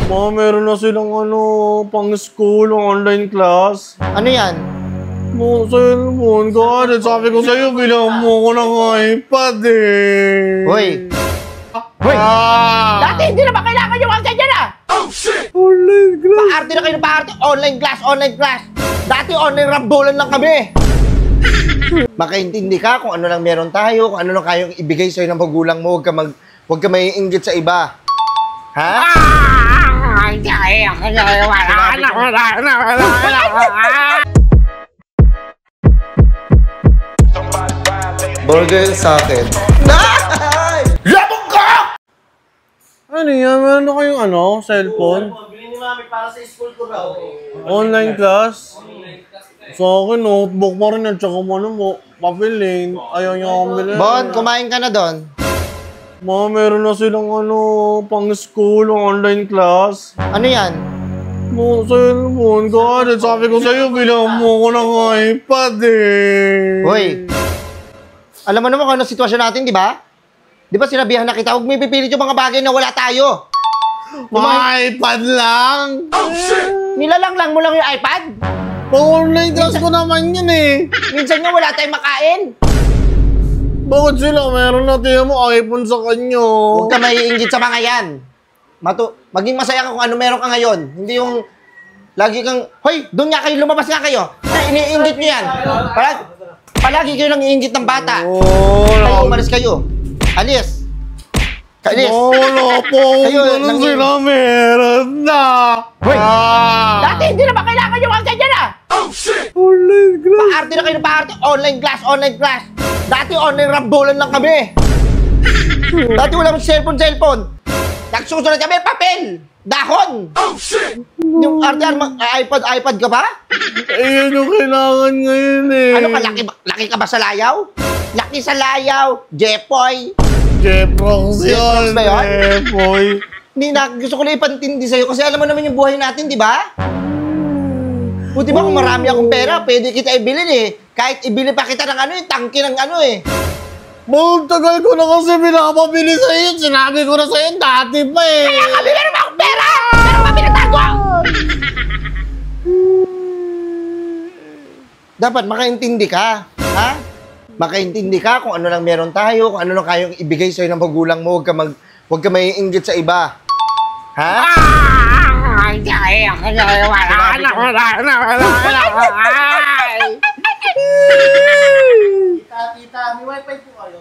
Meron na silang pang school, online class. Ano yan? Cellphone, God. Sabi ko sa'yo, bilang mo ko ng iPad eh. Hoy! Hoy! Dati hindi na ba kailangan yung mga ganyan ah? Oh shit! Online class. Paarte na kayo ng paarte. Online class, online class. Dati online rambulan lang kami. Makaintindi ka kung ano lang meron tayo, kung ano lang kayang ibigay sa'yo ng magulang mo. Huwag ka maiinggit sa iba. Ha? Burger sa akin. Labog ka! Ano yan? Meron na kayong cellphone? Bili ni Mami para sa school ko raw. Online class? Sa akin, notebook pa rin at saka papilin. Ayaw niya akong bilhin. Bon, kumain ka na doon. Meron na silang pang school, online class. Ano yan? Cellphone, God. Sabi ko sa'yo, bilang mo ko ng iPad eh. Hoy! Alam mo naman kung ano sitwasyon natin, di ba? Di ba sinabihan na kita, huwag may pipilit yung mga bagay na wala tayo. iPad lang? Oh, shit! Nilalang mo lang yung iPad? Online class ko naman yun eh. Minsan nga wala tayong makain. Bakit sila? Meron na tiyan mo iPhone sa kanyo. Huwag ka maiinggit sa mga yan. Maging masaya ka kung ano meron ka ngayon. Hindi yung lagi kang, hoy, doon nga kayo, lumabas nga kayo. Iniinggit nyo yan. Palagi kayo nang iinggit ng bata. Kayo, umalis kayo. Alis. Alis. Wala po. Ganun sila meron na. Hoy! Dati hindi na ba kailangan yung mga ganyan ah? Oh shit! Online class. Paarte na kayo ng paarte. Online class, online class. Dati online rambulan lang kami. Dati walang cellphone. Nagsusunod kami, papel. Dahon. Oh shit! Yung iPad ka ba? Yan yung kailangan ngayon eh. Ano ka, laki ka ba sa layaw? Laki sa layaw. Jepoy. Jeprox yun. Jeprox ba yun? Jepoy. Hindi na, gusto ko lang ipantindi sa'yo kasi alam mo naman yung buhay natin, di ba? Buti ba kung marami akong pera, pwede kita ibilin eh. Kahit ibili pa kita ng yung tangki ng eh. Tagal ko na kasi pinapabili sa'yo. Sinabi ko na sa'yo dati pa eh. Kaya kami meron akong pera! Meron pa pinatago! Dapat makaintindi ka, ha? Makaintindi ka kung ano lang meron tayo, kung ano lang kayang ibigay sa'yo ng magulang mo. Huwag ka maiinggit sa iba. Ha? Tita, may wifi po kayo?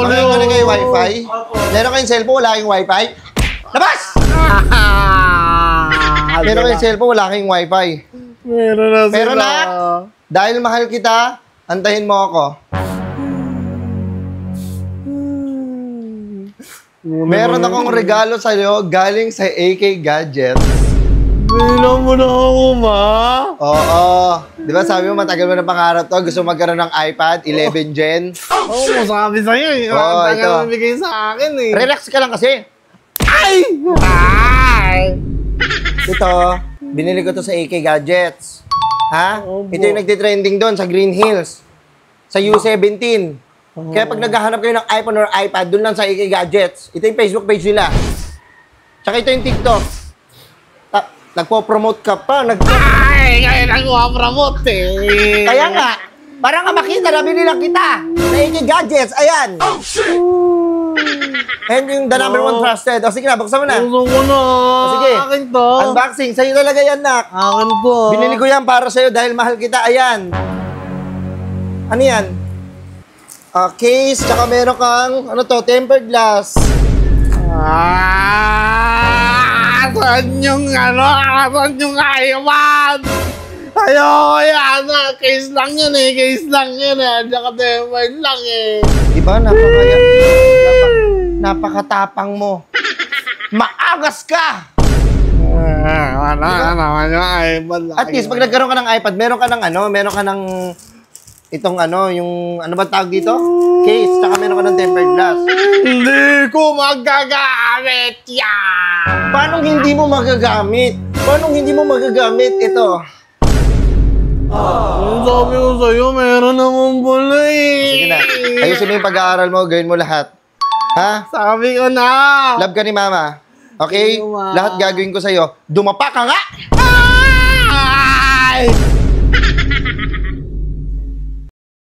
Meron kayo wifi? Meron kayong cellphone, wala kayong wifi? Labas! Meron kayong cellphone, wala kayong wifi? Meron na sila. Pero na, dahil mahal kita, antahin mo ako. Meron akong regalo sa'yo galing sa AK Gadgets. Bilang mo na ako, ma? Oo. Di ba sabi mo matagal mo na pangarap to? Gusto mo magkaroon ng iPad 11 Gen? Oo, masabi sa'yo eh. Oo, Ang tagal ito. na bigay sa akin eh. Relax ka lang kasi. Ay! Ito, binili ko to sa AK Gadgets. Ha? Opo. Ito yung nagtitrending doon sa Green Hills. Sa U17. Kaya pag naghahanap kayo ng iPhone or iPad, doon lang sa AK Gadgets. Ito yung Facebook page nila. Tsaka ito yung TikTok. Nagpo-promote ka pa. Ay! Kaya nagpo-promote eh. Kaya nga, parang nga makita, nabili lang kita. Sa AK Gadgets, ayan. Oh shit! And yung the number one trusted. O sige na, buksan mo na. Gusto ko na. Sige. Akin to. Unboxing. Sa'yo talaga yan, nak. Akin to. Binili ko yan para sa'yo dahil mahal kita. Ayan. Ano yan? Case, tsaka meron kang, tempered glass. Saan yung saan yung iPad? Ayaw, yan. Case lang yan eh. Case lang yan eh. Tsaka tempered lang eh. Diba? Napakatapang mo. Maagas ka! Wala naman yung iPad. At least, pag nagkaroon ka ng iPad, meron ka ng itong yung, ano ba tawag dito? Case, tsaka meron ka ng tempered glass. Hindi ko magagamit yan! Paano hindi mo magagamit? Ito. Ang sabi ko sa'yo, meron naman pala eh. Sige na, ayusin mo yung pag-aaral mo, gawin mo lahat. Ha? Sabi ko na. Love ka ni Mama. Okay? Thank you, Ma. Lahat gagawin ko sa'yo. Dumapa ka nga! Ah!